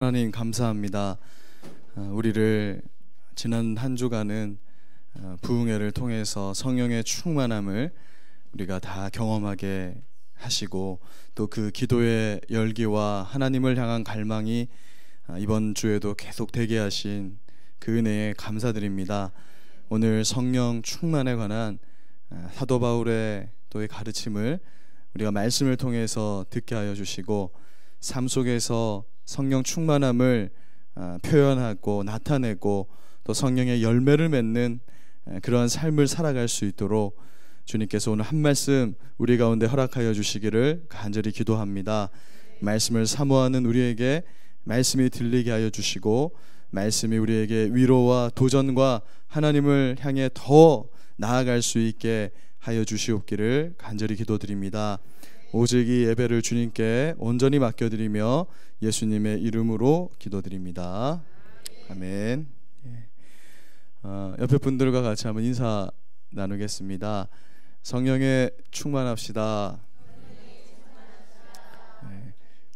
하나님 감사합니다. 우리를 지난 한 주간은 부흥회를 통해서 성령의 충만함을 우리가 다 경험하게 하시고 또 그 기도의 열기와 하나님을 향한 갈망이 이번 주에도 계속 되게 하신 그 은혜에 감사드립니다. 오늘 성령 충만에 관한 사도 바울의 또의 가르침을 우리가 말씀을 통해서 듣게 하여 주시고 삶 속에서 성령 충만함을 표현하고 나타내고 또 성령의 열매를 맺는 그러한 삶을 살아갈 수 있도록 주님께서 오늘 한 말씀 우리 가운데 허락하여 주시기를 간절히 기도합니다. 말씀을 사모하는 우리에게 말씀이 들리게 하여 주시고 말씀이 우리에게 위로와 도전과 하나님을 향해 더 나아갈 수 있게 하여 주시옵기를 간절히 기도드립니다. 오직 이 예배를 주님께 온전히 맡겨드리며 예수님의 이름으로 기도드립니다. 아멘. 옆에 분들과 같이 한번 인사 나누겠습니다. 성령에 충만합시다.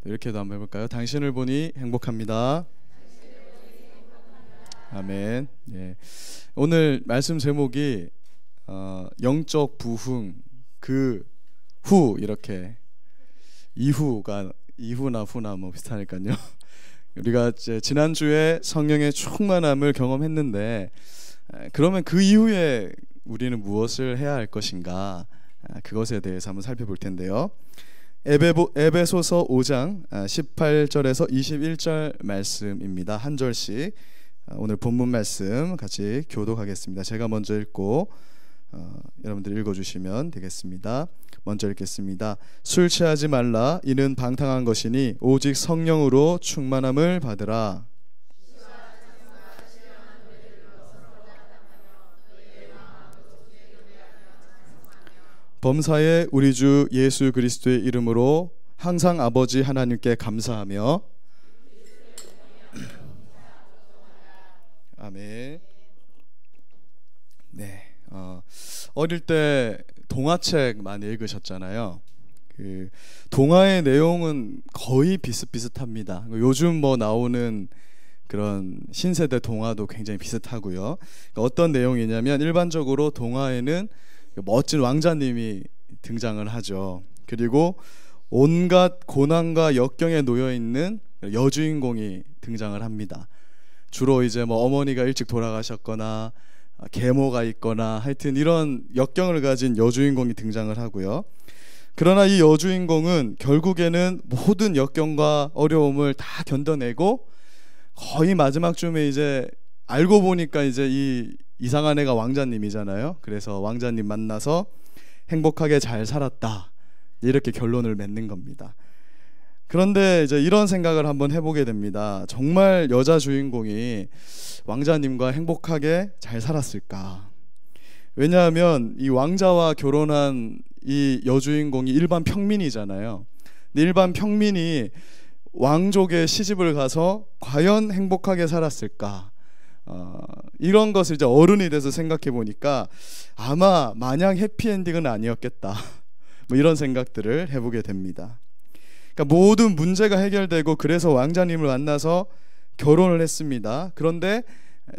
이렇게도 한번 해볼까요? 당신을 보니 행복합니다. 아멘. 오늘 말씀 제목이 영적 부흥 그 후, 이렇게 이후나 후나 뭐 비슷하니까요. 우리가 이제 지난주에 성령의 충만함을 경험했는데 그러면 그 이후에 우리는 무엇을 해야 할 것인가, 그것에 대해서 한번 살펴볼 텐데요. 에베소서 5장 18절에서 21절 말씀입니다. 한 절씩 오늘 본문 말씀 같이 교독하겠습니다. 제가 먼저 읽고 여러분들 읽어주시면 되겠습니다. 먼저 읽겠습니다. 술 취하지 말라. 이는 방탕한 것이니 오직 성령으로 충만함을 받으라. 범사에 우리 주 예수 그리스도의 이름으로 항상 아버지 하나님께 감사하며 아멘. 네. 어릴 때 동화책 많이 읽으셨잖아요. 그 동화의 내용은 거의 비슷비슷합니다. 요즘 뭐 나오는 그런 신세대 동화도 굉장히 비슷하고요. 그러니까 어떤 내용이냐면 일반적으로 동화에는 멋진 왕자님이 등장을 하죠. 그리고 온갖 고난과 역경에 놓여 있는 여주인공이 등장을 합니다. 주로 이제 뭐 어머니가 일찍 돌아가셨거나 계모가 있거나 하여튼 이런 역경을 가진 여주인공이 등장을 하고요. 그러나 이 여주인공은 결국에는 모든 역경과 어려움을 다 견뎌내고 거의 마지막쯤에 이제 알고 보니까 이제 이 이상한 애가 왕자님이잖아요. 그래서 왕자님 만나서 행복하게 잘 살았다, 이렇게 결론을 맺는 겁니다. 그런데 이제 이런 생각을 한번 해보게 됩니다. 정말 여자 주인공이 왕자님과 행복하게 잘 살았을까? 왜냐하면 이 왕자와 결혼한 이 여주인공이 일반 평민이잖아요. 근데 일반 평민이 왕족의 시집을 가서 과연 행복하게 살았을까? 이런 것을 이제 어른이 돼서 생각해 보니까 아마 마냥 해피엔딩은 아니었겠다, 뭐 이런 생각들을 해보게 됩니다. 그러니까 모든 문제가 해결되고 그래서 왕자님을 만나서 결혼을 했습니다. 그런데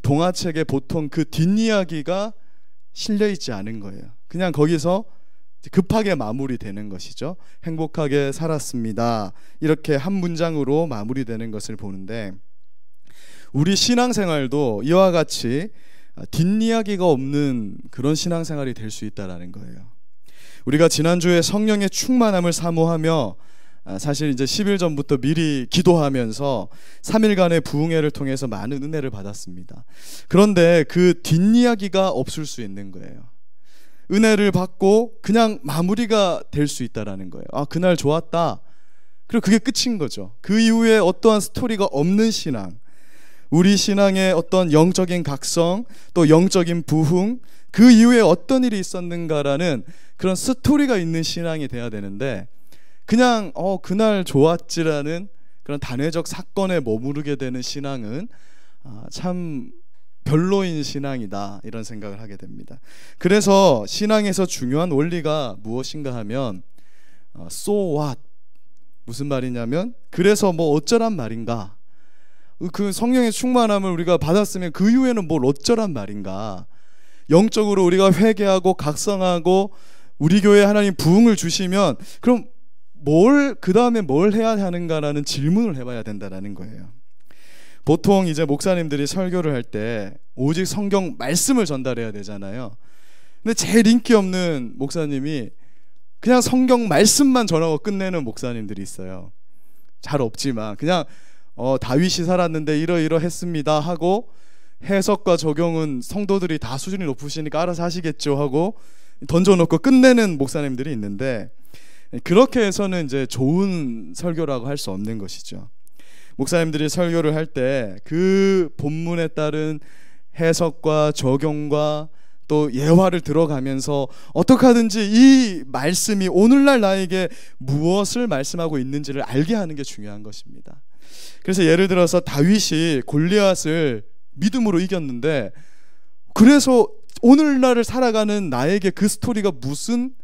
동화책에 보통 그 뒷이야기가 실려있지 않은 거예요. 그냥 거기서 급하게 마무리되는 것이죠. 행복하게 살았습니다, 이렇게 한 문장으로 마무리되는 것을 보는데, 우리 신앙생활도 이와 같이 뒷이야기가 없는 그런 신앙생활이 될 수 있다는 거예요. 우리가 지난주에 성령의 충만함을 사모하며 사실 이제 10일 전부터 미리 기도하면서 3일간의 부흥회를 통해서 많은 은혜를 받았습니다. 그런데 그 뒷이야기가 없을 수 있는 거예요. 은혜를 받고 그냥 마무리가 될 수 있다는 거예요. 그날 좋았다, 그리고 그게 끝인 거죠. 그 이후에 어떠한 스토리가 없는 신앙, 우리 신앙의 어떤 영적인 각성, 또 영적인 부흥, 그 이후에 어떤 일이 있었는가라는 그런 스토리가 있는 신앙이 돼야 되는데, 그냥 그날 좋았지라는 그런 단회적 사건에 머무르게 되는 신앙은 참 별로인 신앙이다, 이런 생각을 하게 됩니다. 그래서 신앙에서 중요한 원리가 무엇인가 하면 so what, 무슨 말이냐면 그래서 뭐 어쩌란 말인가, 그 성령의 충만함을 우리가 받았으면 그 이후에는 뭘 어쩌란 말인가? 영적으로 우리가 회개하고 각성하고 우리 교회에 하나님 부흥을 주시면 그럼 그 다음에 뭘 해야 하는가라는 질문을 해봐야 된다는 거예요. 보통 이제 목사님들이 설교를 할 때 오직 성경 말씀을 전달해야 되잖아요. 근데 제일 인기 없는 목사님이 그냥 성경 말씀만 전하고 끝내는 목사님들이 있어요. 잘 없지만 그냥 다윗이 살았는데 이러이러했습니다 하고 해석과 적용은 성도들이 다 수준이 높으시니까 알아서 하시겠죠 하고 던져놓고 끝내는 목사님들이 있는데, 그렇게 해서는 이제 좋은 설교라고 할 수 없는 것이죠. 목사님들이 설교를 할 때 그 본문에 따른 해석과 적용과 또 예화를 들어가면서 어떻게 하든지 이 말씀이 오늘날 나에게 무엇을 말씀하고 있는지를 알게 하는 게 중요한 것입니다. 그래서 예를 들어서 다윗이 골리앗을 믿음으로 이겼는데, 그래서 오늘날을 살아가는 나에게 그 스토리가 무슨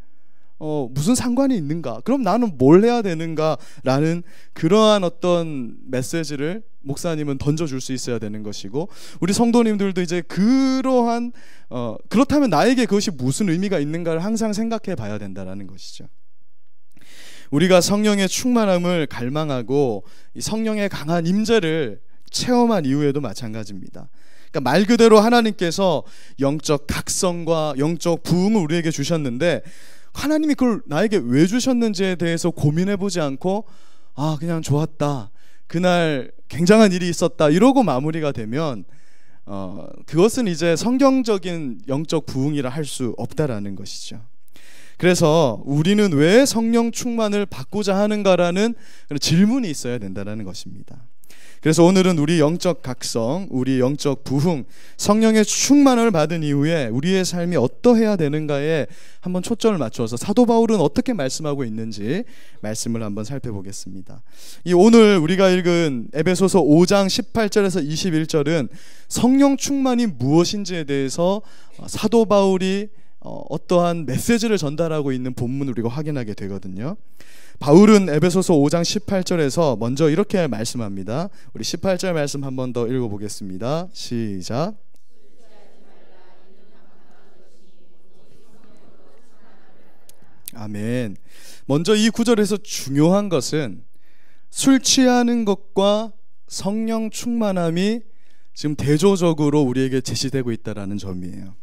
상관이 있는가? 그럼 나는 뭘 해야 되는가라는 그러한 어떤 메시지를 목사님은 던져줄 수 있어야 되는 것이고, 우리 성도님들도 이제 그러한 그렇다면 나에게 그것이 무슨 의미가 있는가를 항상 생각해 봐야 된다는 것이죠. 우리가 성령의 충만함을 갈망하고 이 성령의 강한 임재를 체험한 이후에도 마찬가지입니다. 그러니까 말 그대로 하나님께서 영적 각성과 영적 부흥을 우리에게 주셨는데, 하나님이 그걸 나에게 왜 주셨는지에 대해서 고민해보지 않고 그냥 좋았다, 그날 굉장한 일이 있었다 이러고 마무리가 되면 그것은 이제 성경적인 영적 부흥이라 할 수 없다라는 것이죠. 그래서 우리는 왜 성령 충만을 받고자 하는가라는 질문이 있어야 된다는 것입니다. 그래서 오늘은 우리 영적 각성, 우리 영적 부흥, 성령의 충만을 받은 이후에 우리의 삶이 어떠해야 되는가에 한번 초점을 맞춰서 사도 바울은 어떻게 말씀하고 있는지 말씀을 한번 살펴보겠습니다. 이 오늘 우리가 읽은 에베소서 5장 18절에서 21절은 성령 충만이 무엇인지에 대해서 사도 바울이 어떠한 메시지를 전달하고 있는 본문을 우리가 확인하게 되거든요. 바울은 에베소서 5장 18절에서 먼저 이렇게 말씀합니다. 우리 18절 말씀 한 번 더 읽어보겠습니다. 시작. 아멘. 먼저 이 구절에서 중요한 것은 술 취하는 것과 성령 충만함이 지금 대조적으로 우리에게 제시되고 있다는 점이에요.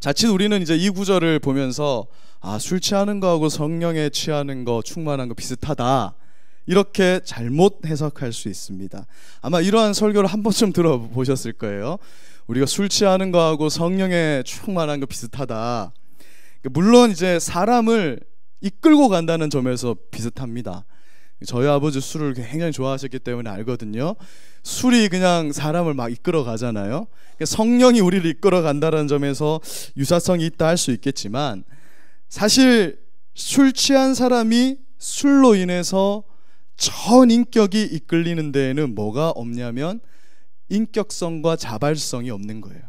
자칫 우리는 이제 이 구절을 보면서 술 취하는 거하고 성령에 취하는 거, 충만한 거 비슷하다, 이렇게 잘못 해석할 수 있습니다. 아마 이러한 설교를 한 번쯤 들어보셨을 거예요. 우리가 술 취하는 거하고 성령에 충만한 거 비슷하다. 물론 이제 사람을 이끌고 간다는 점에서 비슷합니다. 저희 아버지 술을 굉장히 좋아하셨기 때문에 알거든요. 술이 그냥 사람을 막 이끌어 가잖아요. 성령이 우리를 이끌어 간다는 점에서 유사성이 있다 할 수 있겠지만, 사실 술 취한 사람이 술로 인해서 전 인격이 이끌리는 데에는 뭐가 없냐면 인격성과 자발성이 없는 거예요.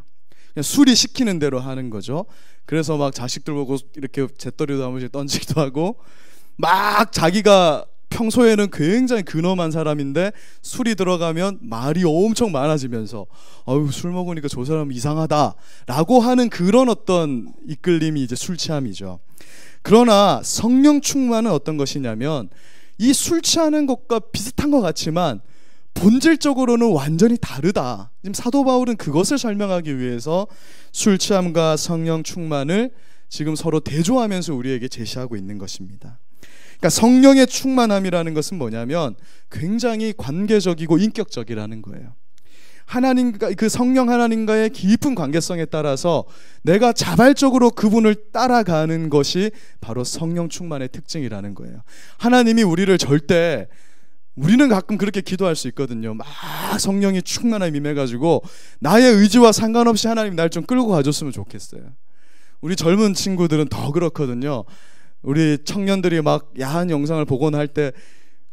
그냥 술이 시키는 대로 하는 거죠. 그래서 막 자식들 보고 이렇게 재떨이도 한 번씩 던지기도 하고, 막 자기가 평소에는 굉장히 근엄한 사람인데 술이 들어가면 말이 엄청 많아지면서 술 먹으니까 저 사람 이상하다 라고 하는 그런 어떤 이끌림이 이제 술 취함이죠. 그러나 성령 충만은 어떤 것이냐면 이 술 취하는 것과 비슷한 것 같지만 본질적으로는 완전히 다르다. 지금 사도 바울은 그것을 설명하기 위해서 술 취함과 성령 충만을 지금 서로 대조하면서 우리에게 제시하고 있는 것입니다. 그러니까 성령의 충만함이라는 것은 뭐냐면 굉장히 관계적이고 인격적이라는 거예요. 하나님과, 그 성령 하나님과의 깊은 관계성에 따라서 내가 자발적으로 그분을 따라가는 것이 바로 성령 충만의 특징이라는 거예요. 하나님이 우리는 가끔 그렇게 기도할 수 있거든요. 막 성령이 충만함에 임해가지고 나의 의지와 상관없이 하나님 날 좀 끌고 가줬으면 좋겠어요. 우리 젊은 친구들은 더 그렇거든요. 우리 청년들이 막 야한 영상을 보거나 할 때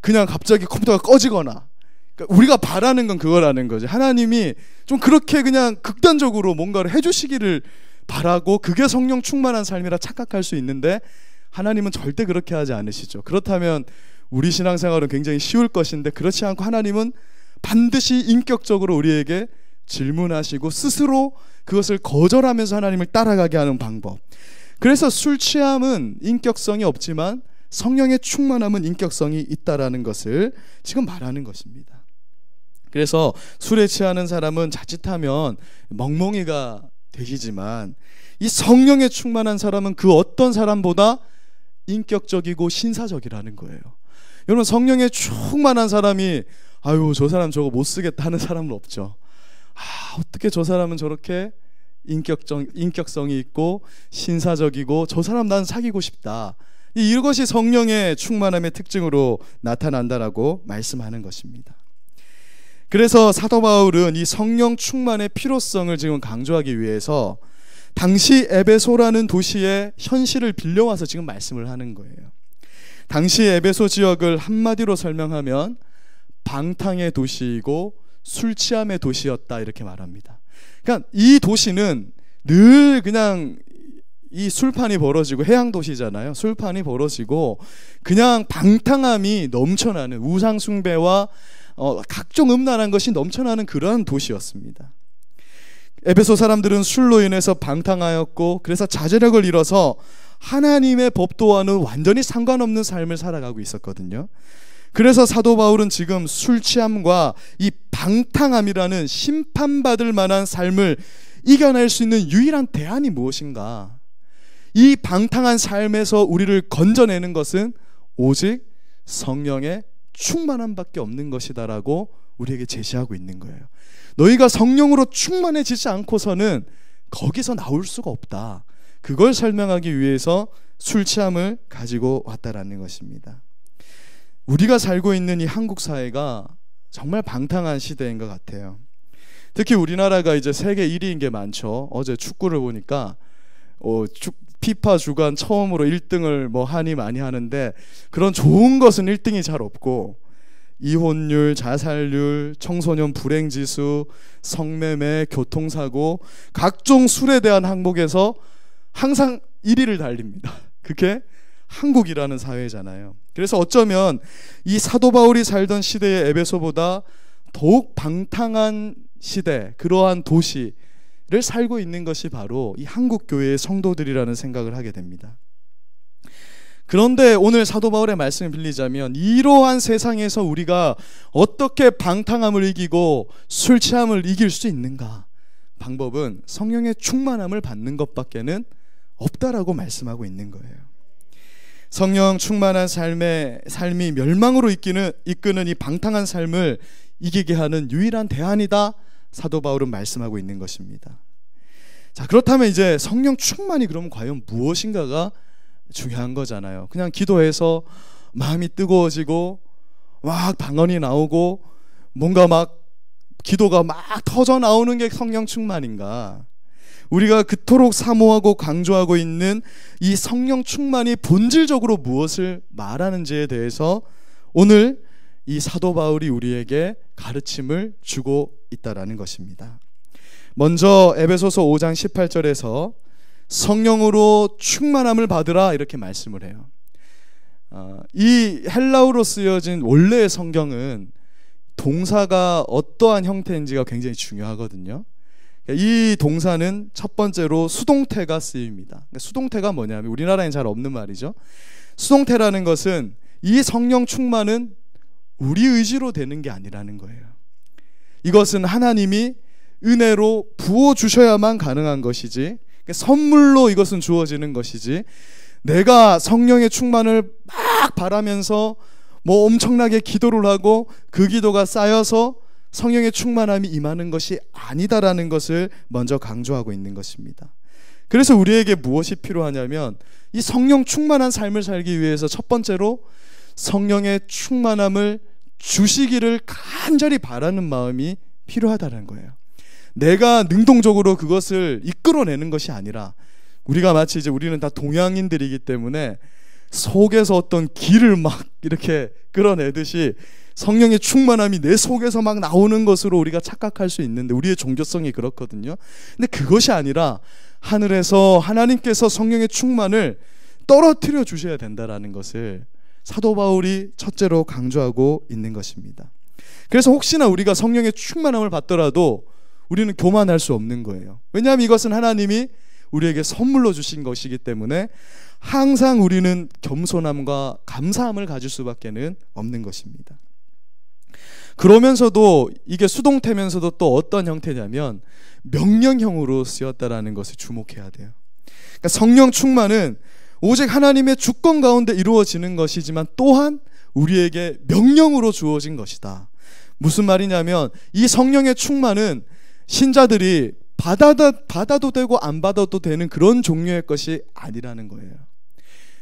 그냥 갑자기 컴퓨터가 꺼지거나, 그러니까 우리가 바라는 건 그거라는 거지. 하나님이 좀 그렇게 그냥 극단적으로 뭔가를 해주시기를 바라고 그게 성령 충만한 삶이라 착각할 수 있는데, 하나님은 절대 그렇게 하지 않으시죠. 그렇다면 우리 신앙생활은 굉장히 쉬울 것인데, 그렇지 않고 하나님은 반드시 인격적으로 우리에게 질문하시고 스스로 그것을 거절하면서 하나님을 따라가게 하는 방법. 그래서 술 취함은 인격성이 없지만 성령의 충만함은 인격성이 있다라는 것을 지금 말하는 것입니다. 그래서 술에 취하는 사람은 자칫하면 멍멍이가 되시지만 이 성령에 충만한 사람은 그 어떤 사람보다 인격적이고 신사적이라는 거예요. 여러분, 성령에 충만한 사람이 아유 저 사람 저거 못 쓰겠다 하는 사람은 없죠. 어떻게 저 사람은 저렇게 인격성이 있고 신사적이고 저 사람 난 사귀고 싶다. 이것이 성령의 충만함의 특징으로 나타난다라고 말씀하는 것입니다. 그래서 사도 바울은 이 성령 충만의 필요성을 지금 강조하기 위해서 당시 에베소라는 도시의 현실을 빌려와서 지금 말씀을 하는 거예요. 당시 에베소 지역을 한마디로 설명하면 방탕의 도시이고 술 취함의 도시였다 이렇게 말합니다. 그러니까 이 도시는 늘 그냥 이 술판이 벌어지고, 해양 도시잖아요. 술판이 벌어지고 그냥 방탕함이 넘쳐나는, 우상 숭배와 각종 음란한 것이 넘쳐나는 그러한 도시였습니다. 에베소 사람들은 술로 인해서 방탕하였고 그래서 자제력을 잃어서 하나님의 법도와는 완전히 상관없는 삶을 살아가고 있었거든요. 그래서 사도 바울은 지금 술 취함과 이 방탕함이라는 심판받을 만한 삶을 이겨낼 수 있는 유일한 대안이 무엇인가? 이 방탕한 삶에서 우리를 건져내는 것은 오직 성령의 충만함밖에 없는 것이다라고 우리에게 제시하고 있는 거예요. 너희가 성령으로 충만해지지 않고서는 거기서 나올 수가 없다. 그걸 설명하기 위해서 술 취함을 가지고 왔다라는 것입니다. 우리가 살고 있는 이 한국 사회가 정말 방탕한 시대인 것 같아요. 특히 우리나라가 이제 세계 1위인 게 많죠. 어제 축구를 보니까 피파 주간 처음으로 1등을 하니 많이 하는데 그런 좋은 것은 1등이 잘 없고 이혼율, 자살률, 청소년 불행지수, 성매매, 교통사고, 각종 술에 대한 항목에서 항상 1위를 달립니다. 그게 한국이라는 사회잖아요. 그래서 어쩌면 이 사도 바울이 살던 시대의 에베소보다 더욱 방탕한 시대, 그러한 도시를 살고 있는 것이 바로 이 한국 교회의 성도들이라는 생각을 하게 됩니다. 그런데 오늘 사도 바울의 말씀을 빌리자면 이러한 세상에서 우리가 어떻게 방탕함을 이기고 술 취함을 이길 수 있는가? 방법은 성령의 충만함을 받는 것밖에는 없다라고 말씀하고 있는 거예요. 성령 충만한 삶이 멸망으로 이끄는 이 방탕한 삶을 이기게 하는 유일한 대안이다, 사도 바울은 말씀하고 있는 것입니다. 자, 그렇다면 이제 성령 충만이 그러면 과연 무엇인가가 중요한 거잖아요. 그냥 기도해서 마음이 뜨거워지고 막 방언이 나오고 뭔가 막 기도가 막 터져 나오는 게 성령 충만인가? 우리가 그토록 사모하고 강조하고 있는 이 성령 충만이 본질적으로 무엇을 말하는지에 대해서 오늘 이 사도 바울이 우리에게 가르침을 주고 있다라는 것입니다. 먼저 에베소서 5장 18절에서 성령으로 충만함을 받으라 이렇게 말씀을 해요. 이 헬라어로 쓰여진 원래의 성경은 동사가 어떠한 형태인지가 굉장히 중요하거든요. 이 동사는 첫 번째로 수동태가 쓰입니다. 수동태가 뭐냐면 우리나라엔 잘 없는 말이죠. 수동태라는 것은 이 성령 충만은 우리 의지로 되는 게 아니라는 거예요. 이것은 하나님이 은혜로 부어주셔야만 가능한 것이지, 선물로 이것은 주어지는 것이지, 내가 성령의 충만을 막 바라면서 엄청나게 기도를 하고 그 기도가 쌓여서 성령의 충만함이 임하는 것이 아니다라는 것을 먼저 강조하고 있는 것입니다. 그래서 우리에게 무엇이 필요하냐면 이 성령 충만한 삶을 살기 위해서 첫 번째로 성령의 충만함을 주시기를 간절히 바라는 마음이 필요하다는 거예요. 내가 능동적으로 그것을 이끌어내는 것이 아니라, 우리가 마치 이제 우리는 다 동양인들이기 때문에 속에서 어떤 기를 막 이렇게 끌어내듯이 성령의 충만함이 내 속에서 막 나오는 것으로 우리가 착각할 수 있는데, 우리의 종교성이 그렇거든요. 근데 그것이 아니라 하늘에서 하나님께서 성령의 충만을 떨어뜨려 주셔야 된다라는 것을 사도 바울이 첫째로 강조하고 있는 것입니다. 그래서 혹시나 우리가 성령의 충만함을 받더라도 우리는 교만할 수 없는 거예요. 왜냐하면 이것은 하나님이 우리에게 선물로 주신 것이기 때문에 항상 우리는 겸손함과 감사함을 가질 수밖에는 없는 것입니다. 그러면서도 이게 수동태면서도 또 어떤 형태냐면 명령형으로 쓰였다라는 것을 주목해야 돼요. 그러니까 성령 충만은 오직 하나님의 주권 가운데 이루어지는 것이지만 또한 우리에게 명령으로 주어진 것이다. 무슨 말이냐면 이 성령의 충만은 신자들이 받아도 되고 안 받아도 되는 그런 종류의 것이 아니라는 거예요.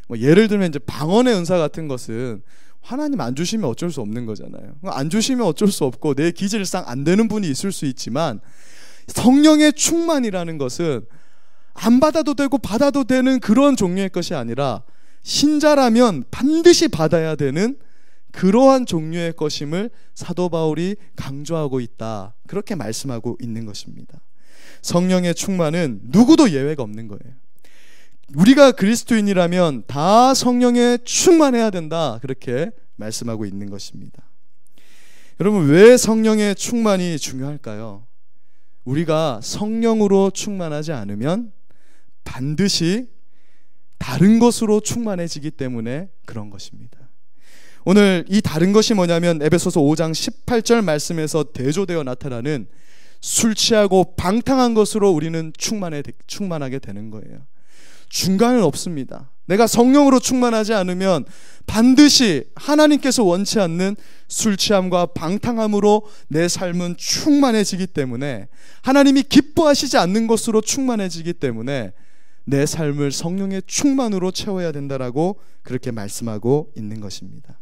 뭐 예를 들면 이제 방언의 은사 같은 것은 하나님 안 주시면 어쩔 수 없는 거잖아요. 안 주시면 어쩔 수 없고 내 기질상 안 되는 분이 있을 수 있지만 성령의 충만이라는 것은 안 받아도 되고 받아도 되는 그런 종류의 것이 아니라 신자라면 반드시 받아야 되는 그러한 종류의 것임을 사도 바울이 강조하고 있다. 그렇게 말씀하고 있는 것입니다. 성령의 충만은 누구도 예외가 없는 거예요. 우리가 그리스도인이라면 다 성령에 충만해야 된다. 그렇게 말씀하고 있는 것입니다. 여러분, 왜 성령의 충만이 중요할까요? 우리가 성령으로 충만하지 않으면 반드시 다른 것으로 충만해지기 때문에 그런 것입니다. 오늘 이 다른 것이 뭐냐면 에베소서 5장 18절 말씀에서 대조되어 나타나는 술 취하고 방탕한 것으로 우리는 충만하게 되는 거예요. 중간은 없습니다. 내가 성령으로 충만하지 않으면 반드시 하나님께서 원치 않는 술 취함과 방탕함으로 내 삶은 충만해지기 때문에, 하나님이 기뻐하시지 않는 것으로 충만해지기 때문에 내 삶을 성령의 충만으로 채워야 된다라고 그렇게 말씀하고 있는 것입니다.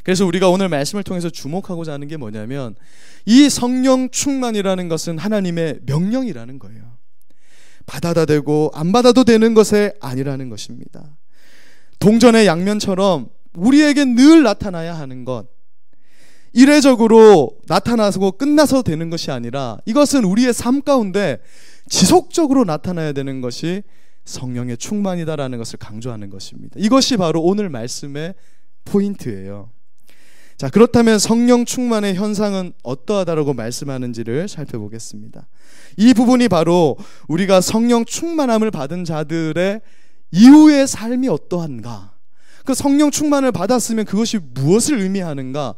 그래서 우리가 오늘 말씀을 통해서 주목하고자 하는 게 뭐냐면 이 성령 충만이라는 것은 하나님의 명령이라는 거예요. 받아도 되고 안 받아도 되는 것이 아니라는 것입니다. 동전의 양면처럼 우리에게 늘 나타나야 하는 것, 이례적으로 나타나서 끝나서 되는 것이 아니라 이것은 우리의 삶 가운데 지속적으로 나타나야 되는 것이 성령의 충만이다라는 것을 강조하는 것입니다. 이것이 바로 오늘 말씀의 포인트예요. 자, 그렇다면 성령 충만의 현상은 어떠하다라고 말씀하는지를 살펴보겠습니다. 이 부분이 바로 우리가 성령 충만함을 받은 자들의 이후의 삶이 어떠한가, 그 성령 충만을 받았으면 그것이 무엇을 의미하는가,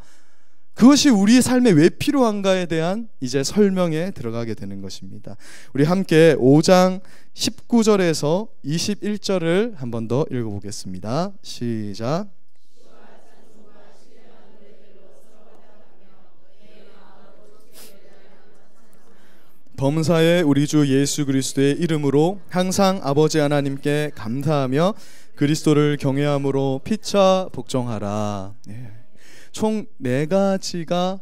그것이 우리 삶에 왜 필요한가에 대한 이제 설명에 들어가게 되는 것입니다. 우리 함께 5장 19절에서 21절을 한 번 더 읽어보겠습니다. 시작. 범사에 우리 주 예수 그리스도의 이름으로 항상 아버지 하나님께 감사하며 그리스도를 경외함으로 피차 복종하라. 총 4가지가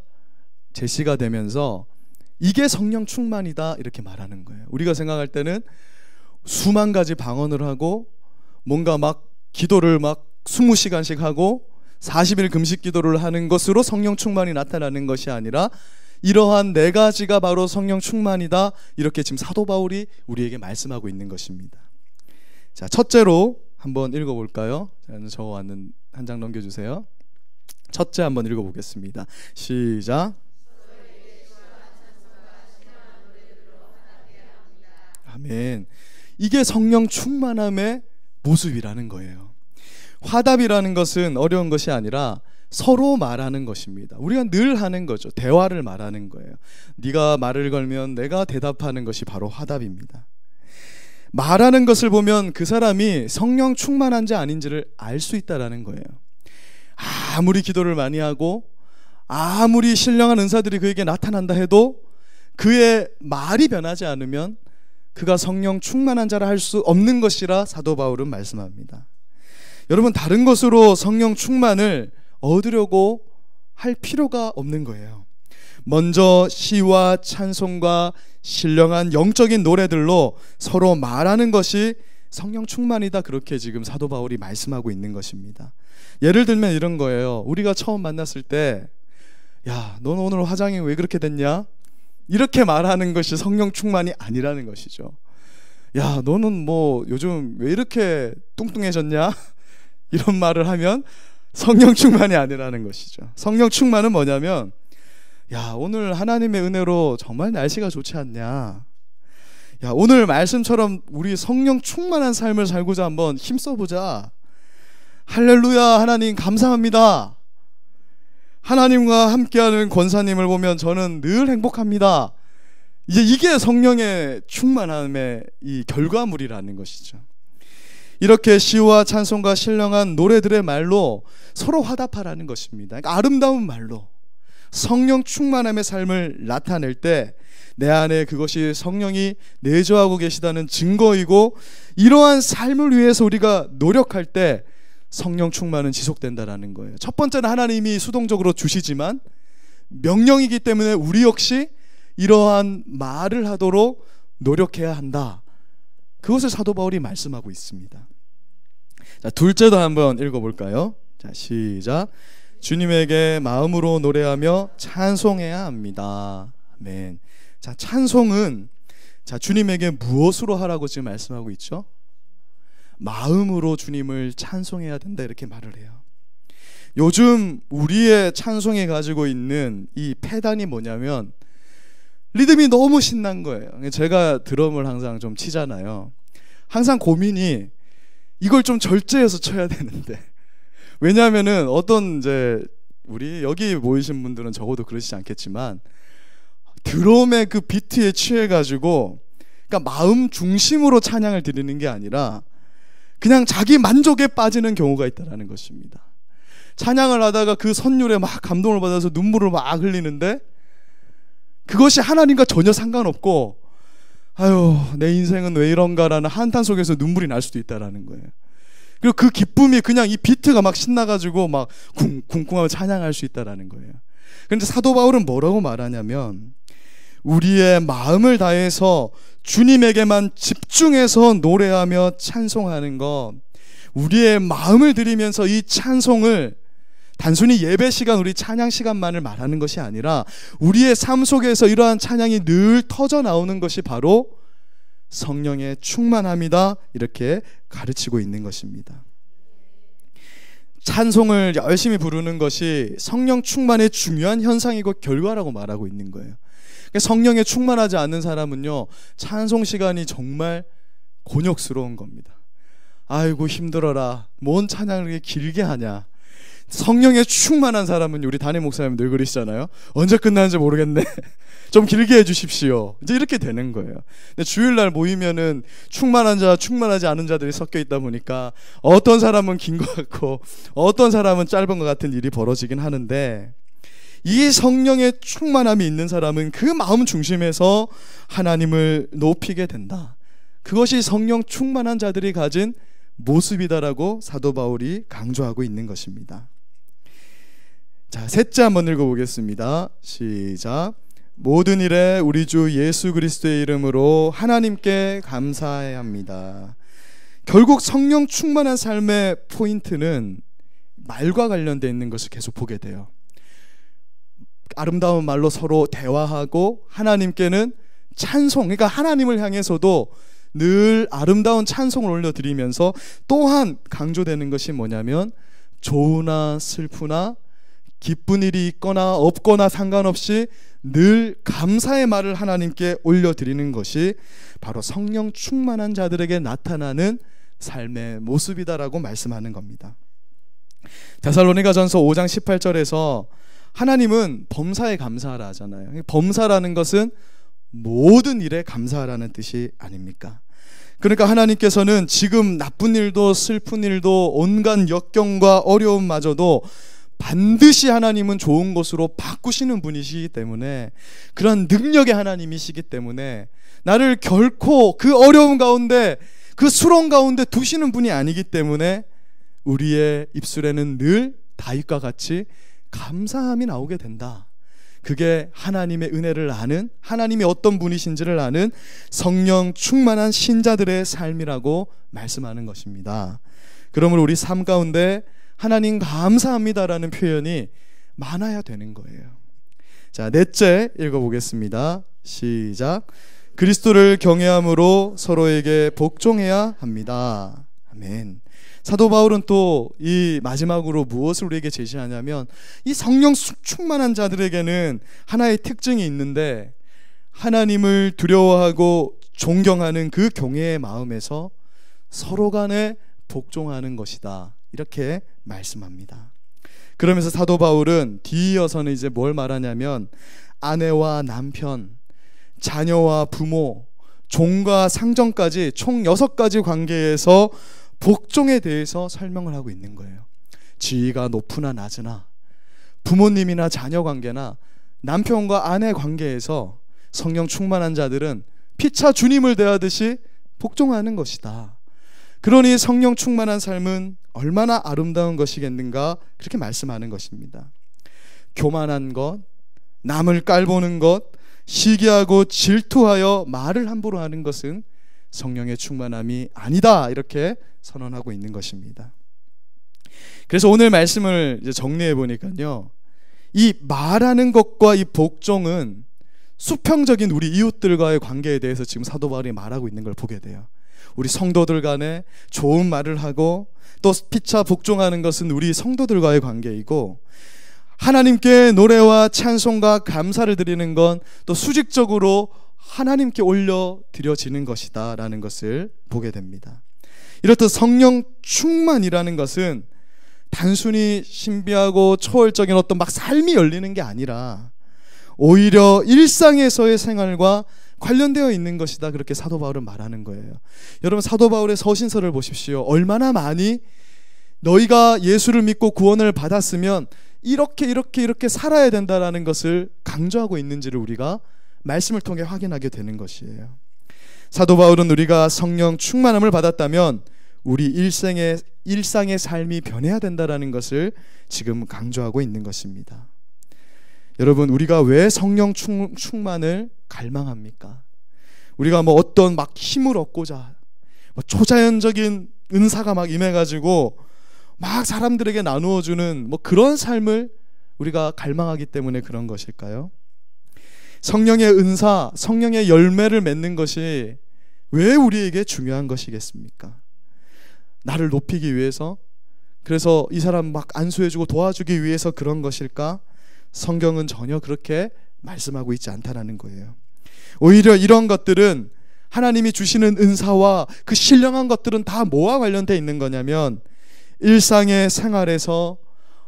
제시가 되면서 이게 성령 충만이다 이렇게 말하는 거예요. 우리가 생각할 때는 수만 가지 방언을 하고 뭔가 막 기도를 막 20시간씩 하고 40일 금식 기도를 하는 것으로 성령 충만이 나타나는 것이 아니라 이러한 4가지가 바로 성령 충만이다, 이렇게 지금 사도 바울이 우리에게 말씀하고 있는 것입니다. 자, 첫째로 한번 읽어볼까요? 저 한 장 넘겨주세요. 첫째 한번 읽어보겠습니다. 시작. 아멘. 이게 성령 충만함의 모습이라는 거예요. 화답이라는 것은 어려운 것이 아니라 서로 말하는 것입니다. 우리가 늘 하는 거죠. 대화를 말하는 거예요. 네가 말을 걸면 내가 대답하는 것이 바로 화답입니다. 말하는 것을 보면 그 사람이 성령 충만한지 아닌지를 알 수 있다라는 거예요. 아무리 기도를 많이 하고 아무리 신령한 은사들이 그에게 나타난다 해도 그의 말이 변하지 않으면 그가 성령 충만한 자라 할 수 없는 것이라 사도 바울은 말씀합니다. 여러분, 다른 것으로 성령 충만을 얻으려고 할 필요가 없는 거예요. 먼저 시와 찬송과 신령한 영적인 노래들로 서로 말하는 것이 성령 충만이다, 그렇게 지금 사도 바울이 말씀하고 있는 것입니다. 예를 들면 이런 거예요. 우리가 처음 만났을 때, 야, 넌 오늘 화장이 왜 그렇게 됐냐? 이렇게 말하는 것이 성령 충만이 아니라는 것이죠. 야, 너는 뭐 요즘 왜 이렇게 뚱뚱해졌냐? 이런 말을 하면 성령 충만이 아니라는 것이죠. 성령 충만은 뭐냐면 야, 오늘 하나님의 은혜로 정말 날씨가 좋지 않냐? 야, 오늘 말씀처럼 우리 성령 충만한 삶을 살고자 한번 힘써보자. 할렐루야, 하나님 감사합니다. 하나님과 함께하는 권사님을 보면 저는 늘 행복합니다. 이게 성령의 충만함의 이 결과물이라는 것이죠. 이렇게 시와 찬송과 신령한 노래들의 말로 서로 화답하라는 것입니다. 그러니까 아름다운 말로 성령 충만함의 삶을 나타낼 때 내 안에 그것이 성령이 내주하고 계시다는 증거이고, 이러한 삶을 위해서 우리가 노력할 때 성령 충만은 지속된다라는 거예요. 첫 번째는 하나님이 수동적으로 주시지만 명령이기 때문에 우리 역시 이러한 말을 하도록 노력해야 한다. 그것을 사도 바울이 말씀하고 있습니다. 자, 둘째도 한번 읽어볼까요? 자, 시작. 주님에게 마음으로 노래하며 찬송해야 합니다. 아멘. 자, 찬송은 주님에게 무엇으로 하라고 지금 말씀하고 있죠? 마음으로 주님을 찬송해야 된다, 이렇게 말을 해요. 요즘 우리의 찬송이 가지고 있는 이 패단이 뭐냐면 리듬이 너무 신난 거예요. 제가 드럼을 항상 좀 치잖아요. 항상 고민이 이걸 좀 절제해서 쳐야 되는데, 왜냐하면은 어떤 우리 여기 모이신 분들은 적어도 그러시지 않겠지만 드럼의 그 비트에 취해가지고, 그러니까 마음 중심으로 찬양을 드리는 게 아니라 그냥 자기 만족에 빠지는 경우가 있다는 것입니다. 찬양을 하다가 그 선율에 막 감동을 받아서 눈물을 막 흘리는데 그것이 하나님과 전혀 상관없고, 아유, 내 인생은 왜 이런가라는 한탄 속에서 눈물이 날 수도 있다는 거예요. 그리고 그 기쁨이 그냥 이 비트가 막 신나가지고 막 쿵쿵하며 찬양할 수 있다는 거예요. 그런데 사도 바울은 뭐라고 말하냐면, 우리의 마음을 다해서 주님에게만 집중해서 노래하며 찬송하는 것, 우리의 마음을 들이면서 이 찬송을 단순히 예배 시간, 우리 찬양 시간만을 말하는 것이 아니라 우리의 삶 속에서 이러한 찬양이 늘 터져 나오는 것이 바로 성령의 충만함이다, 이렇게 가르치고 있는 것입니다. 찬송을 열심히 부르는 것이 성령 충만의 중요한 현상이고 결과라고 말하고 있는 거예요. 성령에 충만하지 않는 사람은요, 찬송 시간이 정말 곤욕스러운 겁니다. 아이고 힘들어라, 뭔 찬양을 이렇게 길게 하냐. 성령에 충만한 사람은, 우리 담임 목사님 늘 그러시잖아요. 언제 끝나는지 모르겠네. 좀 길게 해주십시오. 이제 이렇게 되는 거예요. 근데 주일날 모이면은 충만한 자, 충만하지 않은 자들이 섞여 있다 보니까 어떤 사람은 긴 것 같고 어떤 사람은 짧은 것 같은 일이 벌어지긴 하는데, 이 성령의 충만함이 있는 사람은 그 마음 중심에서 하나님을 높이게 된다. 그것이 성령 충만한 자들이 가진 모습이다라고 사도 바울이 강조하고 있는 것입니다. 자, 셋째 한번 읽어보겠습니다. 시작. 모든 일에 우리 주 예수 그리스도의 이름으로 하나님께 감사해야 합니다. 결국 성령 충만한 삶의 포인트는 말과 관련되어 있는 것을 계속 보게 돼요. 아름다운 말로 서로 대화하고, 하나님께는 찬송, 그러니까 하나님을 향해서도 늘 아름다운 찬송을 올려드리면서, 또한 강조되는 것이 뭐냐면 좋으나 슬프나 기쁜 일이 있거나 없거나 상관없이 늘 감사의 말을 하나님께 올려드리는 것이 바로 성령 충만한 자들에게 나타나는 삶의 모습이다라고 말씀하는 겁니다. 데살로니가전서 5장 18절에서 하나님은 범사에 감사하라 하잖아요. 범사라는 것은 모든 일에 감사하라는 뜻이 아닙니까? 그러니까 하나님께서는 지금 나쁜 일도 슬픈 일도 온갖 역경과 어려움마저도 반드시 하나님은 좋은 것으로 바꾸시는 분이시기 때문에, 그런 능력의 하나님이시기 때문에 나를 결코 그 어려움 가운데, 그 수렁 가운데 두시는 분이 아니기 때문에 우리의 입술에는 늘 다윗과 같이 감사함이 나오게 된다. 그게 하나님의 은혜를 아는, 하나님이 어떤 분이신지를 아는 성령 충만한 신자들의 삶이라고 말씀하는 것입니다. 그러므로 우리 삶 가운데 하나님 감사합니다라는 표현이 많아야 되는 거예요. 자, 넷째 읽어보겠습니다. 시작. 그리스도를 경외함으로 서로에게 복종해야 합니다. 아멘. 사도 바울은 또 이 마지막으로 무엇을 우리에게 제시하냐면, 이 성령 충만한 자들에게는 하나의 특징이 있는데, 하나님을 두려워하고 존경하는 그 경외의 마음에서 서로 간에 복종하는 것이다, 이렇게 말씀합니다. 그러면서 사도 바울은 뒤이어서는 이제 뭘 말하냐면, 아내와 남편, 자녀와 부모, 종과 상전까지 총 6가지 관계에서 복종에 대해서 설명을 하고 있는 거예요. 지위가 높으나 낮으나, 부모님이나 자녀 관계나 남편과 아내 관계에서 성령 충만한 자들은 피차 주님을 대하듯이 복종하는 것이다. 그러니 성령 충만한 삶은 얼마나 아름다운 것이겠는가, 그렇게 말씀하는 것입니다. 교만한 것, 남을 깔보는 것, 시기하고 질투하여 말을 함부로 하는 것은 성령의 충만함이 아니다, 이렇게 선언하고 있는 것입니다. 그래서 오늘 말씀을 이제 정리해 보니까요, 이 말하는 것과 이 복종은 수평적인 우리 이웃들과의 관계에 대해서 지금 사도 바울이 말하고 있는 걸 보게 돼요. 우리 성도들 간에 좋은 말을 하고 또 피차 복종하는 것은 우리 성도들과의 관계이고, 하나님께 노래와 찬송과 감사를 드리는 건 또 수직적으로 하나님께 올려 드려지는 것이다 라는 것을 보게 됩니다. 이렇듯 성령 충만이라는 것은 단순히 신비하고 초월적인 어떤 막 삶이 열리는 게 아니라 오히려 일상에서의 생활과 관련되어 있는 것이다, 그렇게 사도 바울은 말하는 거예요. 여러분, 사도 바울의 서신서를 보십시오. 얼마나 많이 너희가 예수를 믿고 구원을 받았으면 이렇게 살아야 된다라는 것을 강조하고 있는지를 우리가 말씀을 통해 확인하게 되는 것이에요. 사도 바울은 우리가 성령 충만함을 받았다면 우리 일상의 삶이 변해야 된다라는 것을 지금 강조하고 있는 것입니다. 여러분, 우리가 왜 성령 충만을 갈망합니까? 우리가 뭐 어떤 막 힘을 얻고자, 뭐 초자연적인 은사가 막 임해가지고 막 사람들에게 나누어주는 뭐 그런 삶을 우리가 갈망하기 때문에 그런 것일까요? 성령의 은사, 성령의 열매를 맺는 것이 왜 우리에게 중요한 것이겠습니까? 나를 높이기 위해서, 그래서 이 사람 막 안수해주고 도와주기 위해서 그런 것일까? 성경은 전혀 그렇게 말씀하고 있지 않다라는 거예요. 오히려 이런 것들은, 하나님이 주시는 은사와 그 신령한 것들은 다 뭐와 관련되어 있는 거냐면, 일상의 생활에서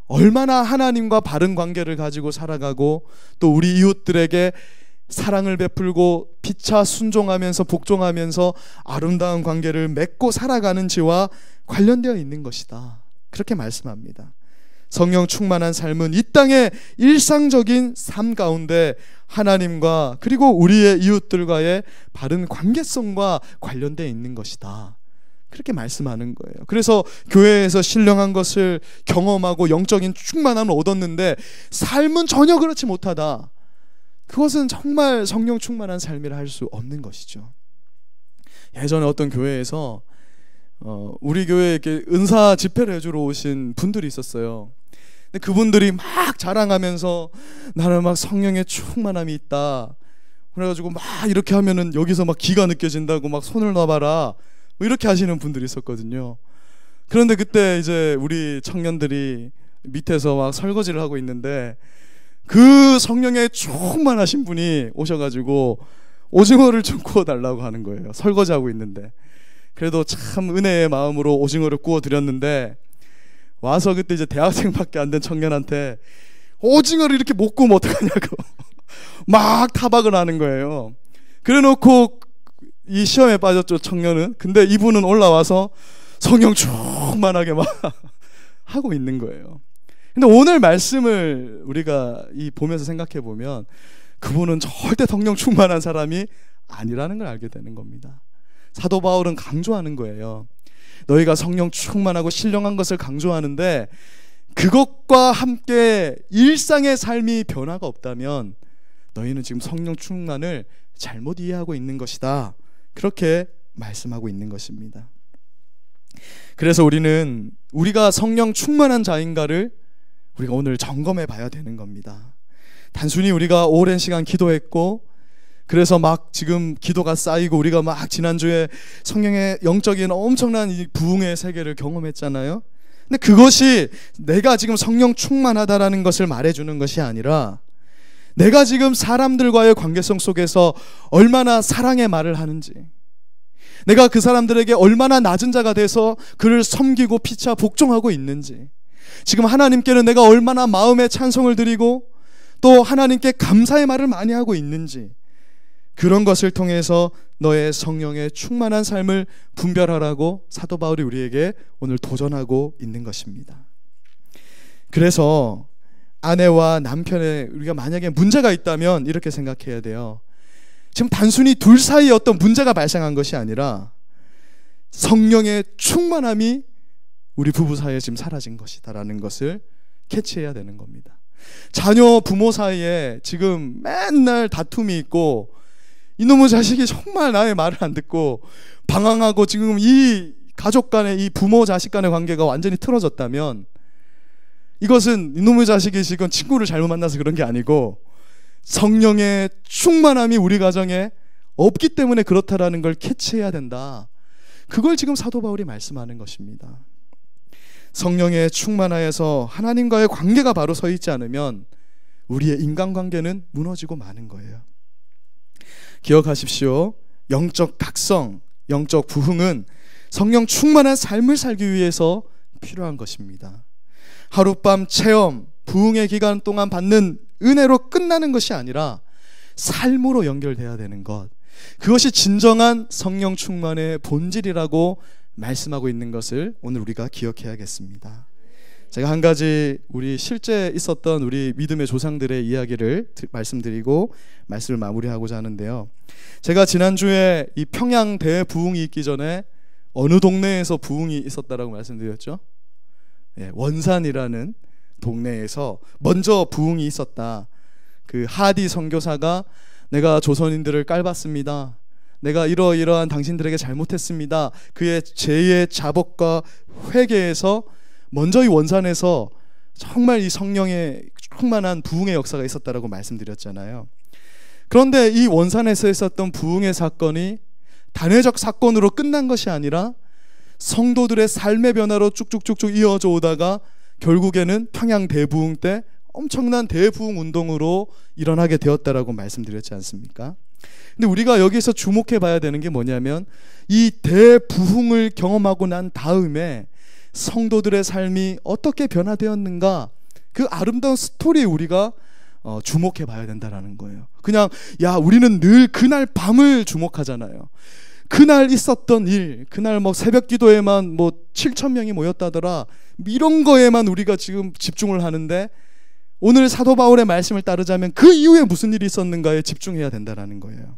얼마나 하나님과 바른 관계를 가지고 살아가고 또 우리 이웃들에게 사랑을 베풀고 피차 순종하면서 복종하면서 아름다운 관계를 맺고 살아가는지와 관련되어 있는 것이다, 그렇게 말씀합니다. 성령 충만한 삶은 이 땅의 일상적인 삶 가운데 하나님과 그리고 우리의 이웃들과의 바른 관계성과 관련되어 있는 것이다, 그렇게 말씀하는 거예요. 그래서 교회에서 신령한 것을 경험하고 영적인 충만함을 얻었는데 삶은 전혀 그렇지 못하다, 그것은 정말 성령 충만한 삶이라 할 수 없는 것이죠. 예전에 어떤 교회에서 우리 교회에 이렇게 은사 집회를 해주러 오신 분들이 있었어요. 근데 그분들이 막 자랑하면서 나는 막 성령의 충만함이 있다, 그래가지고 막 이렇게 하면은 여기서 막 기가 느껴진다고 막 손을 놔봐라, 뭐 이렇게 하시는 분들이 있었거든요. 그런데 그때 이제 우리 청년들이 밑에서 막 설거지를 하고 있는데 그 성령에 충만하신 분이 오셔가지고 오징어를 좀 구워달라고 하는 거예요. 설거지하고 있는데. 그래도 참 은혜의 마음으로 오징어를 구워드렸는데, 와서 그때 이제 대학생밖에 안 된 청년한테 오징어를 이렇게 못 구우면 어떡하냐고 막 타박을 하는 거예요. 그래 놓고 이 시험에 빠졌죠, 청년은. 근데 이분은 올라와서 성령 충만하게 막 하고 있는 거예요. 근데 오늘 말씀을 우리가 보면서 생각해 보면 그분은 절대 성령 충만한 사람이 아니라는 걸 알게 되는 겁니다. 사도 바울은 강조하는 거예요. 너희가 성령 충만하고 신령한 것을 강조하는데 그것과 함께 일상의 삶이 변화가 없다면 너희는 지금 성령 충만을 잘못 이해하고 있는 것이다, 그렇게 말씀하고 있는 것입니다. 그래서 우리가 성령 충만한 자인가를 우리가 오늘 점검해 봐야 되는 겁니다. 단순히 우리가 오랜 시간 기도했고 그래서 막 지금 기도가 쌓이고 우리가 막 지난주에 성령의 영적인 엄청난 이 부흥의 세계를 경험했잖아요. 근데 그것이 내가 지금 성령 충만하다라는 것을 말해주는 것이 아니라 내가 지금 사람들과의 관계성 속에서 얼마나 사랑의 말을 하는지, 내가 그 사람들에게 얼마나 낮은 자가 돼서 그를 섬기고 피차 복종하고 있는지, 지금 하나님께는 내가 얼마나 마음의 찬송을 드리고 또 하나님께 감사의 말을 많이 하고 있는지, 그런 것을 통해서 너의 성령의 충만한 삶을 분별하라고 사도 바울이 우리에게 오늘 도전하고 있는 것입니다. 그래서 아내와 남편의 우리가 만약에 문제가 있다면 이렇게 생각해야 돼요. 지금 단순히 둘 사이에 어떤 문제가 발생한 것이 아니라 성령의 충만함이 우리 부부 사이에 지금 사라진 것이다라는 것을 캐치해야 되는 겁니다. 자녀 부모 사이에 지금 맨날 다툼이 있고 이놈의 자식이 정말 나의 말을 안 듣고 방황하고 지금 이 가족 간의 이 부모 자식 간의 관계가 완전히 틀어졌다면 이것은 이놈의 자식이 지금 친구를 잘못 만나서 그런 게 아니고 성령의 충만함이 우리 가정에 없기 때문에 그렇다라는 걸 캐치해야 된다. 그걸 지금 사도 바울이 말씀하는 것입니다. 성령의 충만하여서 하나님과의 관계가 바로 서 있지 않으면 우리의 인간관계는 무너지고 마는 거예요. 기억하십시오. 영적 각성, 영적 부흥은 성령 충만한 삶을 살기 위해서 필요한 것입니다. 하룻밤 체험, 부흥의 기간 동안 받는 은혜로 끝나는 것이 아니라 삶으로 연결돼야 되는 것, 그것이 진정한 성령 충만의 본질이라고 말씀하고 있는 것을 오늘 우리가 기억해야겠습니다. 제가 한 가지 우리 실제 있었던 우리 믿음의 조상들의 이야기를 말씀드리고 말씀을 마무리하고자 하는데요. 제가 지난주에 이 평양 대부흥이 있기 전에 어느 동네에서 부흥이 있었다라고 말씀드렸죠? 예, 원산이라는 동네에서 먼저 부흥이 있었다. 그 하디 선교사가 내가 조선인들을 깔봤습니다. 내가 이러이러한 당신들에게 잘못했습니다. 그의 죄의 자복과 회개에서 먼저 이 원산에서 정말 이 성령의 충만한 부흥의 역사가 있었다라고 말씀드렸잖아요. 그런데 이 원산에서 있었던 부흥의 사건이 단회적 사건으로 끝난 것이 아니라 성도들의 삶의 변화로 쭉쭉쭉쭉 이어져 오다가 결국에는 평양 대부흥 때 엄청난 대부흥 운동으로 일어나게 되었다라고 말씀드렸지 않습니까? 근데 우리가 여기서 주목해 봐야 되는 게 뭐냐면 이 대부흥을 경험하고 난 다음에 성도들의 삶이 어떻게 변화되었는가, 그 아름다운 스토리에 우리가 주목해 봐야 된다라는 거예요. 그냥 우리는 늘 그날 밤을 주목하잖아요. 그날 있었던 일, 그날 뭐 새벽 기도에만 뭐 7,000명이 모였다더라, 이런 거에만 우리가 지금 집중을 하는데 오늘 사도 바울의 말씀을 따르자면 그 이후에 무슨 일이 있었는가에 집중해야 된다라는 거예요.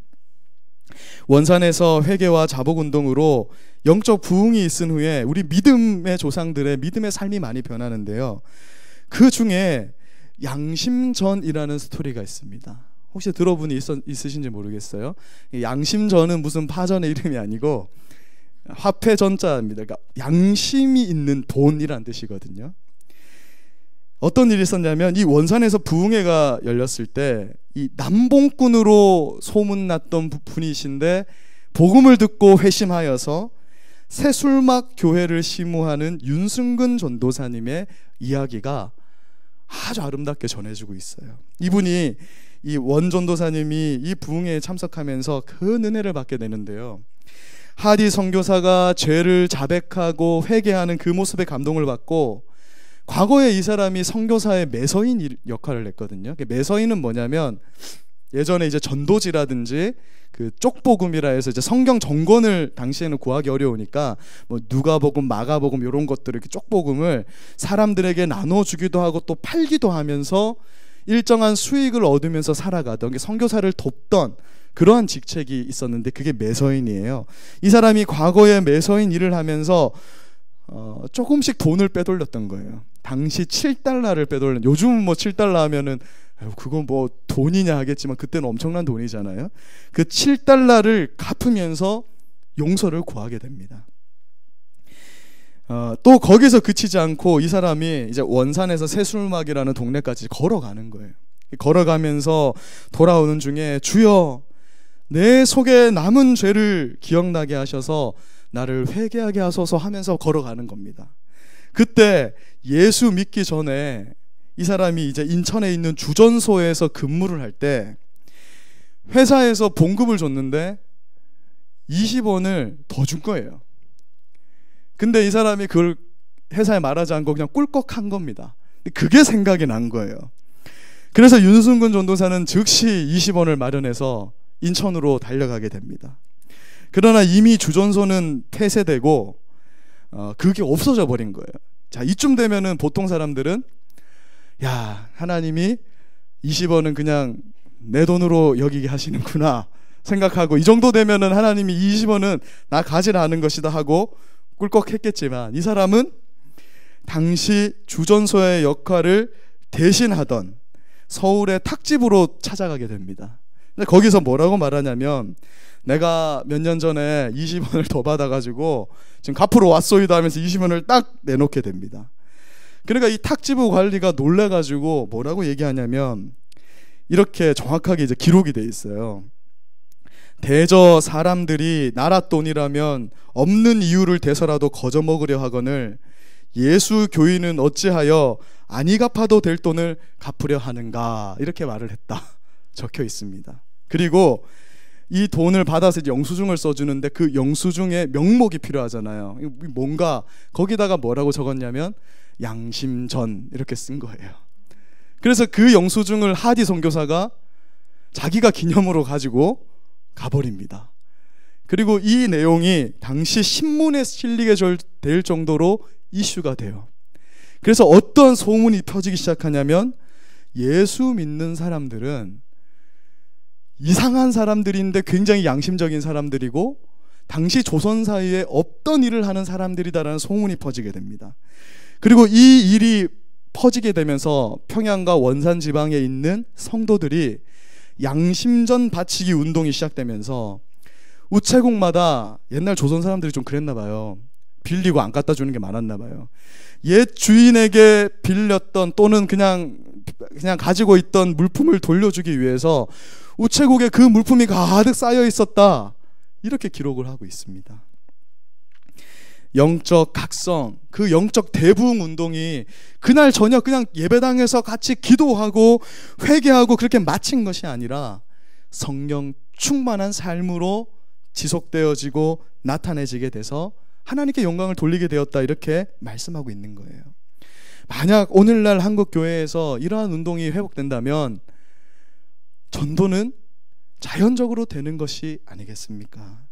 원산에서 회개와 자복운동으로 영적 부흥이 있은 후에 우리 믿음의 조상들의 믿음의 삶이 많이 변하는데요. 그 중에 양심전이라는 스토리가 있습니다. 혹시 들어본 있으신지 모르겠어요. 양심전은 무슨 파전의 이름이 아니고 화폐 전자입니다. 그러니까 양심이 있는 돈이란 뜻이거든요. 어떤 일이 있었냐면 이 원산에서 부흥회가 열렸을 때 이 남봉꾼으로 소문났던 분이신데 복음을 듣고 회심하여서 새술막 교회를 시무하는 윤승근 전도사님의 이야기가 아주 아름답게 전해지고 있어요. 이분이 이 원전도사님이 이 부흥회에 참석하면서 큰 은혜를 받게 되는데요. 하디 선교사가 죄를 자백하고 회개하는 그 모습에 감동을 받고 과거에 이 사람이 선교사의 매서인 역할을 했거든요. 매서인은 뭐냐면 예전에 이제 전도지라든지 그 쪽복음이라 해서 이제 성경 정권을 당시에는 구하기 어려우니까 뭐 누가복음, 마가복음 이런 것들을 이렇게 쪽복음을 사람들에게 나눠주기도 하고 또 팔기도 하면서 일정한 수익을 얻으면서 살아가던 게 선교사를 돕던 그러한 직책이 있었는데 그게 매서인이에요. 이 사람이 과거에 매서인 일을 하면서 조금씩 돈을 빼돌렸던 거예요. 당시 7달러를 빼돌린, 요즘은 뭐 7달러 하면은 그건 뭐 돈이냐 하겠지만 그때는 엄청난 돈이잖아요. 그 7달러를 갚으면서 용서를 구하게 됩니다. 또 거기서 그치지 않고 이 사람이 이제 원산에서 새술막이라는 동네까지 걸어가는 거예요. 걸어가면서 돌아오는 중에 주여 내 속에 남은 죄를 기억나게 하셔서 나를 회개하게 하소서 하면서 걸어가는 겁니다. 그때 예수 믿기 전에 이 사람이 이제 인천에 있는 주전소에서 근무를 할 때 회사에서 봉급을 줬는데 20원을 더 준 거예요. 근데 이 사람이 그걸 회사에 말하지 않고 그냥 꿀꺽한 겁니다. 그게 생각이 난 거예요. 그래서 윤승근 전도사는 즉시 20원을 마련해서 인천으로 달려가게 됩니다. 그러나 이미 주전소는 폐쇄되고 그게 없어져 버린 거예요. 자, 이쯤 되면은 보통 사람들은 야, 하나님이 20원은 그냥 내 돈으로 여기게 하시는구나 생각하고, 이 정도 되면은 하나님이 20원은 나 가지라 하는 것이다 하고 꿀꺽했겠지만, 이 사람은 당시 주전소의 역할을 대신하던 서울의 탁집으로 찾아가게 됩니다. 근데 거기서 뭐라고 말하냐면, 내가 몇 년 전에 20원을 더 받아가지고 지금 갚으러 왔소이다 하면서 20원을 딱 내놓게 됩니다. 그러니까 이 탁지부 관리가 놀래가지고 뭐라고 얘기하냐면, 이렇게 정확하게 이제 기록이 돼 있어요. 대저 사람들이 나라 돈이라면 없는 이유를 대서라도 거저 먹으려 하거늘 예수 교인은 어찌하여 아니 갚아도 될 돈을 갚으려 하는가, 이렇게 말을 했다 적혀 있습니다. 그리고 이 돈을 받아서 이제 영수증을 써주는데 그 영수증에 명목이 필요하잖아요. 뭔가 거기다가 뭐라고 적었냐면 양심전 이렇게 쓴 거예요. 그래서 그 영수증을 하디 선교사가 자기가 기념으로 가지고 가버립니다. 그리고 이 내용이 당시 신문에 실리게 될 정도로 이슈가 돼요. 그래서 어떤 소문이 퍼지기 시작하냐면, 예수 믿는 사람들은 이상한 사람들인데 굉장히 양심적인 사람들이고 당시 조선 사회에 없던 일을 하는 사람들이다라는 소문이 퍼지게 됩니다. 그리고 이 일이 퍼지게 되면서 평양과 원산 지방에 있는 성도들이 양심전 바치기 운동이 시작되면서 우체국마다, 옛날 조선 사람들이 좀 그랬나 봐요. 빌리고 안 갖다 주는 게 많았나 봐요. 옛 주인에게 빌렸던 또는 그냥 가지고 있던 물품을 돌려주기 위해서 우체국에 그 물품이 가득 쌓여 있었다, 이렇게 기록을 하고 있습니다. 영적 각성, 그 영적 대부흥 운동이 그날 저녁 그냥 예배당에서 같이 기도하고 회개하고 그렇게 마친 것이 아니라 성령 충만한 삶으로 지속되어지고 나타내지게 돼서 하나님께 영광을 돌리게 되었다, 이렇게 말씀하고 있는 거예요. 만약 오늘날 한국 교회에서 이러한 운동이 회복된다면 전도는 자연적으로 되는 것이 아니겠습니까?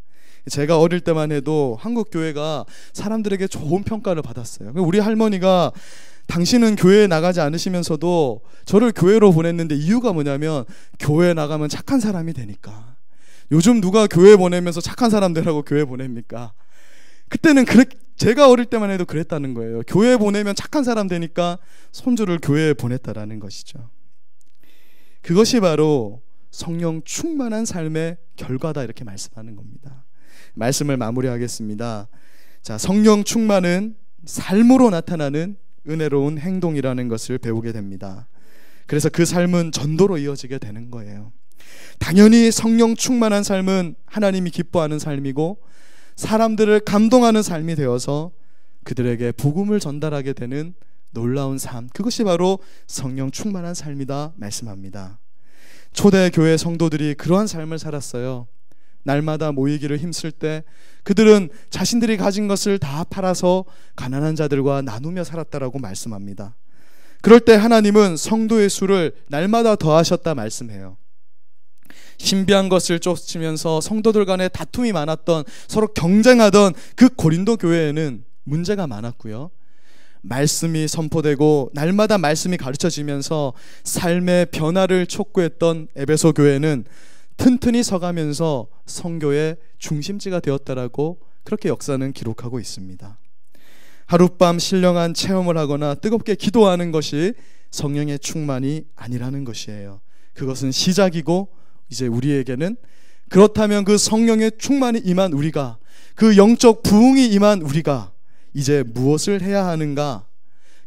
제가 어릴 때만 해도 한국 교회가 사람들에게 좋은 평가를 받았어요. 우리 할머니가 당신은 교회에 나가지 않으시면서도 저를 교회로 보냈는데 이유가 뭐냐면 교회에 나가면 착한 사람이 되니까. 요즘 누가 교회 보내면서 착한 사람 되라고 교회 보냅니까? 그때는 제가 어릴 때만 해도 그랬다는 거예요. 교회 보내면 착한 사람 되니까 손주를 교회에 보냈다라는 것이죠. 그것이 바로 성령 충만한 삶의 결과다, 이렇게 말씀하는 겁니다. 말씀을 마무리하겠습니다. 자, 성령 충만은 삶으로 나타나는 은혜로운 행동이라는 것을 배우게 됩니다. 그래서 그 삶은 전도로 이어지게 되는 거예요. 당연히 성령 충만한 삶은 하나님이 기뻐하는 삶이고 사람들을 감동하는 삶이 되어서 그들에게 복음을 전달하게 되는 놀라운 삶, 그것이 바로 성령 충만한 삶이다 말씀합니다. 초대교회 성도들이 그러한 삶을 살았어요. 날마다 모이기를 힘쓸 때 그들은 자신들이 가진 것을 다 팔아서 가난한 자들과 나누며 살았다라고 말씀합니다. 그럴 때 하나님은 성도의 수를 날마다 더하셨다 말씀해요. 신비한 것을 쫓으면서 성도들 간에 다툼이 많았던, 서로 경쟁하던 그 고린도 교회에는 문제가 많았고요. 말씀이 선포되고 날마다 말씀이 가르쳐지면서 삶의 변화를 촉구했던 에베소 교회는 튼튼히 서가면서 선교의 중심지가 되었다라고 그렇게 역사는 기록하고 있습니다. 하룻밤 신령한 체험을 하거나 뜨겁게 기도하는 것이 성령의 충만이 아니라는 것이에요. 그것은 시작이고 이제 우리에게는 그렇다면 그 성령의 충만이 임한 우리가, 그 영적 부흥이 임한 우리가 이제 무엇을 해야 하는가,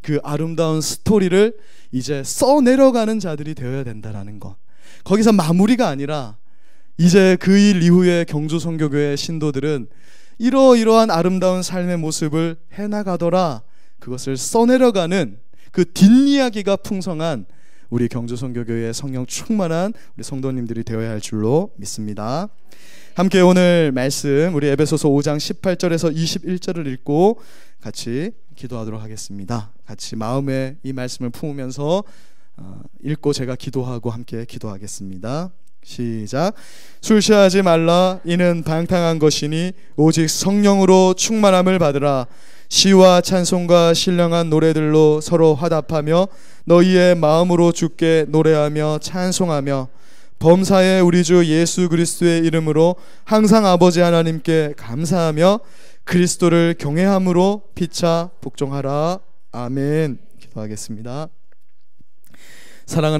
그 아름다운 스토리를 이제 써내려가는 자들이 되어야 된다는 것. 거기서 마무리가 아니라 이제 그 일 이후에 경주 선교교회 신도들은 이러이러한 아름다운 삶의 모습을 해나가더라, 그것을 써내려가는 그 뒷이야기가 풍성한 우리 경주 선교교회의 성령 충만한 우리 성도님들이 되어야 할 줄로 믿습니다. 함께 오늘 말씀 우리 에베소서 5장 18절에서 21절을 읽고 같이 기도하도록 하겠습니다. 같이 마음에 이 말씀을 품으면서 읽고 제가 기도하고 함께 기도하겠습니다. 시작. 술 취하지 말라. 이는 방탕한 것이니 오직 성령으로 충만함을 받으라. 시와 찬송과 신령한 노래들로 서로 화답하며 너희의 마음으로 주께 노래하며 찬송하며 범사의 우리 주 예수 그리스도의 이름으로 항상 아버지 하나님께 감사하며 그리스도를 경외함으로 피차 복종하라. 아멘. 기도하겠습니다. 사랑하는